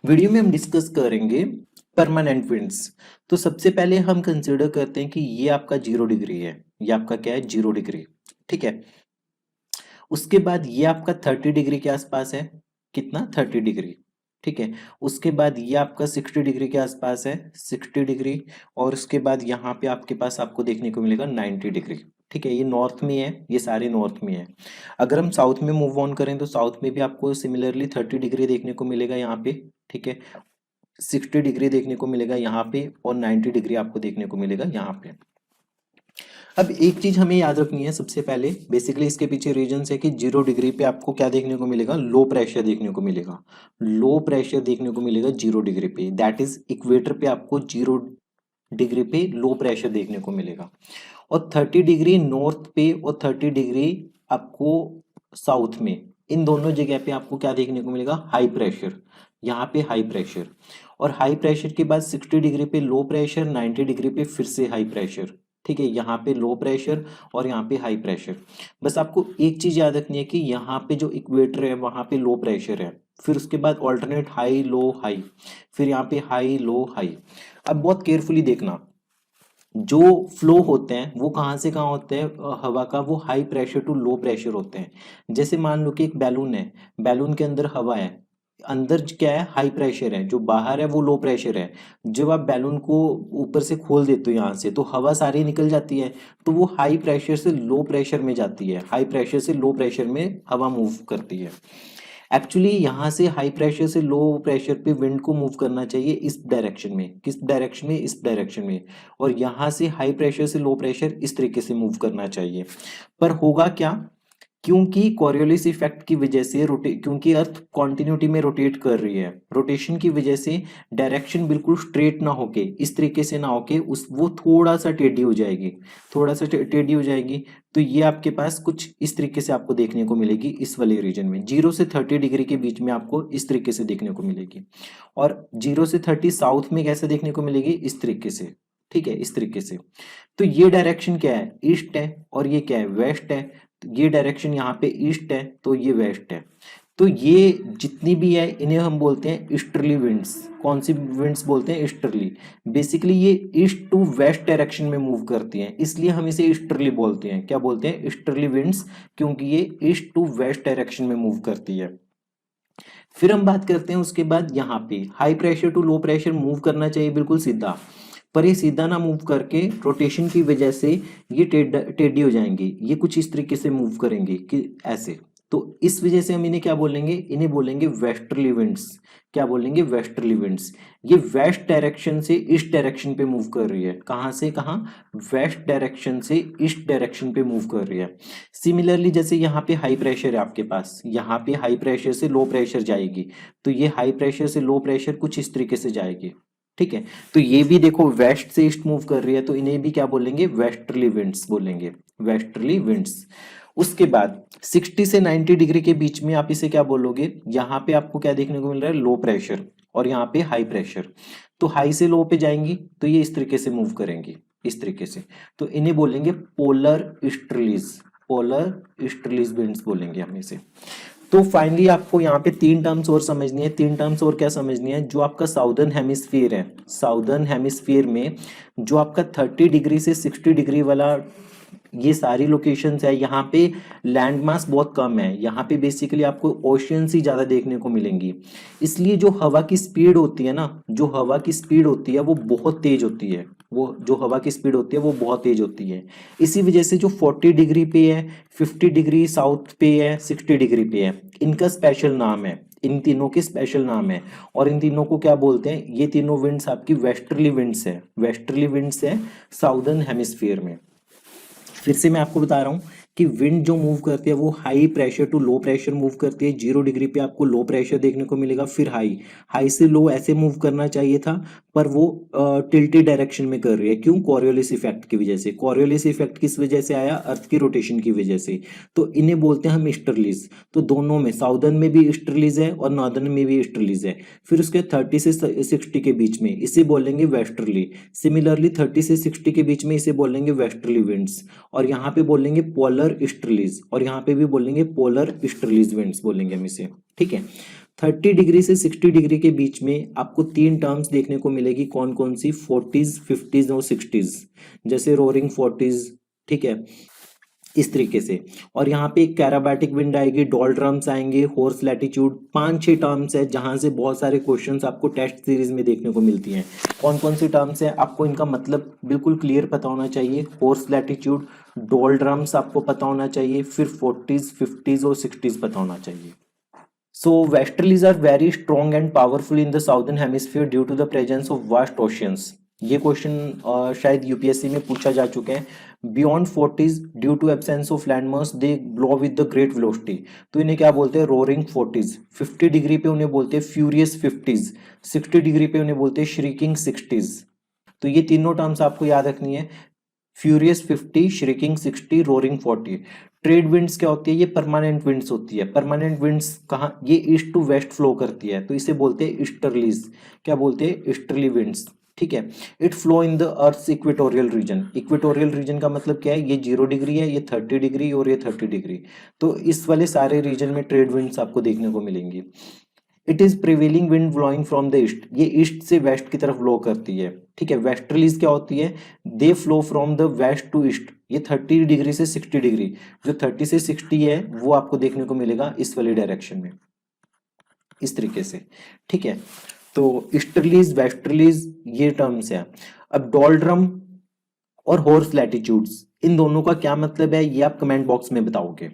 Video में हम discuss करेंगे परमानेंट विंड्स। तो सबसे पहले हम कंसिडर करते हैं कि ये आपका 0 डिग्री है, ये आपका क्या है 0 डिग्री, ठीक है। उसके बाद ये आपका 30 डिग्री के आसपास है, कितना 30 डिग्री, ठीक है। उसके बाद ये आपका 60 डिग्री के आसपास है, 60 डिग्री। और उसके बाद यहाँ पे आपके पास आपको देखने को मिलेगा 90 डिग्री, ठीक है। ये नॉर्थ में है, ये सारे नॉर्थ में है। अगर हम साउथ में मूव ऑन करें तो साउथ में भी आपको सिमिलरली 30 डिग्री देखने को मिलेगा यहाँ पे, ठीक है। 60 डिग्री देखने को मिलेगा यहाँ पे और 90 डिग्री आपको देखने को मिलेगा यहाँ पे। अब एक चीज हमें याद रखनी है सबसे पहले, बेसिकली इसके पीछे रीजन है कि 0 डिग्री पे आपको क्या देखने को मिलेगा, लो प्रेशर देखने को मिलेगा। लो प्रेशर देखने को मिलेगा 0 डिग्री पे, दैट इज इक्वेटर पे आपको 0 डिग्री पे लो प्रेशर देखने को मिलेगा। और 30 डिग्री नॉर्थ पे और 30 डिग्री आपको साउथ में, इन दोनों जगह पे आपको क्या देखने को मिलेगा, हाई प्रेशर। यहाँ पे हाई प्रेशर, और हाई प्रेशर के बाद 60 डिग्री पे लो प्रेशर, 90 डिग्री पे फिर से हाई प्रेशर, ठीक है। यहाँ पे लो प्रेशर और यहाँ पे हाई प्रेशर। बस आपको एक चीज याद रखनी है कि यहाँ पे जो इक्वेटर है वहां पे लो प्रेशर है, फिर उसके बाद ऑल्टरनेट हाई लो हाई, फिर यहाँ पे हाई लो हाई। अब बहुत केयरफुली देखना, जो फ्लो होते हैं वो कहाँ से कहाँ होते हैं, हवा का, वो high pressure to low pressure होते हैं। जैसे मान लो कि एक बैलून है, बैलून के अंदर हवा है, अंदर क्या है हाई प्रेशर है, जो बाहर है वो लो प्रेशर है। जब आप बैलून को ऊपर से खोल देते हो यहाँ से तो हवा सारी निकल जाती है, तो वो हाई प्रेशर से लो प्रेशर में जाती है, हाई प्रेशर से लो प्रेशर में हवा मूव करती है। एक्चुअली यहाँ से हाई प्रेशर से लो प्रेशर पे विंड को मूव करना चाहिए इस डायरेक्शन में, किस डायरेक्शन में, इस डायरेक्शन में। और यहाँ से हाई प्रेशर से लो प्रेशर इस तरीके से मूव करना चाहिए। पर होगा क्या, क्योंकि कॉरियोलिस इफेक्ट की वजह से क्योंकि अर्थ कॉन्टिन्यूटी में रोटेट कर रही है, रोटेशन की वजह से डायरेक्शन बिल्कुल स्ट्रेट ना होके, इस तरीके से ना होके, उस वो थोड़ा सा टेढ़ी हो जाएगी, थोड़ा सा टेढ़ी हो जाएगी। तो ये आपके पास कुछ इस तरीके से आपको देखने को मिलेगी इस वाले रीजन में, 0 से 30 डिग्री के बीच में आपको इस तरीके से देखने को मिलेगी। और 0 से 30 साउथ में कैसे देखने को मिलेगी, इस तरीके से, ठीक है, इस तरीके से। तो ये डायरेक्शन क्या है, ईस्ट है, और ये क्या है, वेस्ट है। तो ये डायरेक्शन यहाँ पे ईस्ट है, तो ये वेस्ट है। तो ये जितनी भी है इन्हें हम बोलते हैं ईस्टर्ली विंड्स। कौन सी विंड्स बोलते हैं, ईस्टर्ली। बेसिकली ये ईस्ट टू वेस्ट डायरेक्शन में मूव करती हैं, इसलिए हम इसे ईस्टर्ली बोलते हैं। क्या बोलते हैं, ईस्टर्ली विंड्स, क्योंकि ये ईस्ट टू वेस्ट डायरेक्शन में मूव करती है। फिर हम बात करते हैं उसके बाद यहाँ पे high pressure to low pressure move करना चाहिए बिल्कुल सीधा, पर ये सीधा ना मूव करके रोटेशन की वजह से ये टेढ़ी हो जाएंगी, ये कुछ इस तरीके से मूव करेंगे कि ऐसे। तो इस वजह से हम इन्हें क्या बोलेंगे, इन्हें बोलेंगे वेस्टर्ली विंड्स। क्या बोलेंगे, वेस्टर्ली विंड्स। ये वेस्ट डायरेक्शन से ईस्ट डायरेक्शन पे मूव कर रही है, कहाँ से कहाँ, वेस्ट डायरेक्शन से ईस्ट डायरेक्शन पे मूव कर रही है। सिमिलरली जैसे यहाँ पे हाई प्रेशर है आपके पास, यहाँ पे हाई प्रेशर से लो प्रेशर जाएगी, तो ये हाई प्रेशर से लो प्रेशर कुछ इस तरीके से जाएगी, ठीक है। तो ये भी देखो वेस्ट से ईस्ट मूव कर रही है, तो इन्हें भी क्या बोलेंगे, वेस्टर्ली विंड्स बोलेंगे, वेस्टर्ली विंड्स। उसके बाद 60 से 90 डिग्री के बीच में आप इसे क्या बोलोगे, यहाँ पे आपको क्या देखने को मिल रहा है, लो प्रेशर, और यहाँ पे हाई प्रेशर। तो हाई से लो पे जाएंगी तो ये इस तरीके से मूव करेंगी, इस तरीके से। तो इन्हें बोलेंगे polar easterlies, polar easterlies winds बोलेंगे हम इसे। तो फाइनली आपको यहाँ पे 3 टर्म्स और समझनी है। 3 टर्म्स और क्या समझनी है, जो आपका साउदर्न हेमिस्फीयर है, साउदर्न हेमिस्फीयर में जो आपका 30 डिग्री से 60 डिग्री वाला, ये सारी लोकेशंस है, यहाँ पे लैंड मास बहुत कम है, यहाँ पे बेसिकली आपको ओशियंस ही ज़्यादा देखने को मिलेंगी। इसलिए जो हवा की स्पीड होती है ना, जो हवा की स्पीड होती है वो बहुत तेज होती है, वो जो हवा की स्पीड होती है वो बहुत तेज होती है। इसी वजह से जो 40 डिग्री पे है, 50 डिग्री साउथ पे है, 60 डिग्री पे है, इनका स्पेशल नाम है, इन तीनों के स्पेशल नाम है। और इन तीनों को क्या बोलते हैं, ये तीनों विंड्स आपकी वेस्टर्ली विंड्स है, वेस्टर्ली विंड्स है साउदर्न हेमिस्फीयर में। फिर से मैं आपको बता रहा हूँ कि विंड जो मूव करती है वो high pressure to low pressure move करती है। 0 डिग्री पे आपको लो प्रेशर देखने को मिलेगा, फिर हाई, हाई से लो ऐसे मूव करना चाहिए था, पर वो टिल्टी डायरेक्शन में कर रही है। क्यों, कॉरियोलिस इफेक्ट की वजह से। कॉरियोलिस इफेक्ट किस वजह से आया, अर्थ की रोटेशन की वजह से। तो इन्हें बोलते हैं हम ईस्टर्लीज। तो दोनों में, साउदर्न में भी ईस्टर्लीज है और नॉर्दर्न में भी ईस्टर्लीज है। फिर उसके 30 से 60 के बीच में इसे बोलेंगे वेस्टर्ली। सिमिलरली 30 से 60 के बीच में इसे बोलेंगे वेस्टर्ली विंड्स। और यहाँ पे बोलेंगे पोलर ईस्टर्लीज, और यहाँ पे भी बोलेंगे पोलर ईस्टर्लीज विंड्स बोलेंगे हम इसे, ठीक है। 30 डिग्री से 60 डिग्री के बीच में आपको तीन टर्म्स देखने को मिलेगी, कौन कौन सी, 40s, 50s और 60s, जैसे रोरिंग 40s, ठीक है, इस तरीके से। और यहाँ पे एक कैराबैटिक विंड आएगी, डोल्ड्रम्स आएंगे, हॉर्स लैटिट्यूड, 5-6 टर्म्स है जहां से बहुत सारे क्वेश्चंस आपको टेस्ट सीरीज में देखने को मिलती हैं। कौन कौन सी टर्म्स है आपको इनका मतलब बिल्कुल क्लियर पता होना चाहिए। हॉर्स लैटिट्यूड, डोल्ड्रम्स आपको पता होना चाहिए, फिर 40s, 50s और 60s पता होना चाहिए। So westerlies are very strong and powerful in the southern hemisphere due to the presence of vast oceans. ये क्वेश्चन शायद यूपीएससी में पूछा जा चुका है। Beyond 40s due to absence of landmass they blow with the great velocity. तो इन्हें क्या बोलते हैं, रोरिंग 40s। 50 डिग्री पे उन्हें बोलते हैं फ्यूरियस 50s। 60 डिग्री पे उन्हें बोलते हैं श्रीकिंग 60s। तो ये तीनों टर्म्स आपको याद रखनी है, फ्यूरियस 50, श्रिकिंग 60, रोरिंग 40। ट्रेड विंड्स क्या होती है, ये परमानेंट विंड्स होती है। परमानेंट विंड्स कहाँ, ये ईस्ट टू वेस्ट फ्लो करती है, तो इसे बोलते हैं ईस्टर्लीज। क्या बोलते हैं, ईस्टर्ली विंड्स, ठीक है। It flow in the earth equatorial region. Equatorial region का मतलब क्या है, ये 0 डिग्री है, ये 30 डिग्री और ये 30 डिग्री। तो इस वाले सारे रीजन में ट्रेड विंड्स आपको देखने को मिलेंगी। It is prevailing wind blowing from the east, ये ईस्ट से वेस्ट की तरफ ब्लो करती है, ठीक है। वेस्टर्लीज क्या होती है, they flow from the west to east, ये 30 डिग्री से 60 डिग्री, जो 30 से 60 है वो आपको देखने को मिलेगा इस वाली डायरेक्शन में, इस तरीके से, ठीक है। तो ईस्टर्लीज, वेस्टर्लीज ये टर्म्स है। अब डोल्ड्रम और हॉर्स लैटिट्यूड्स, इन दोनों का क्या मतलब है ये आप कमेंट बॉक्स में बताओगे।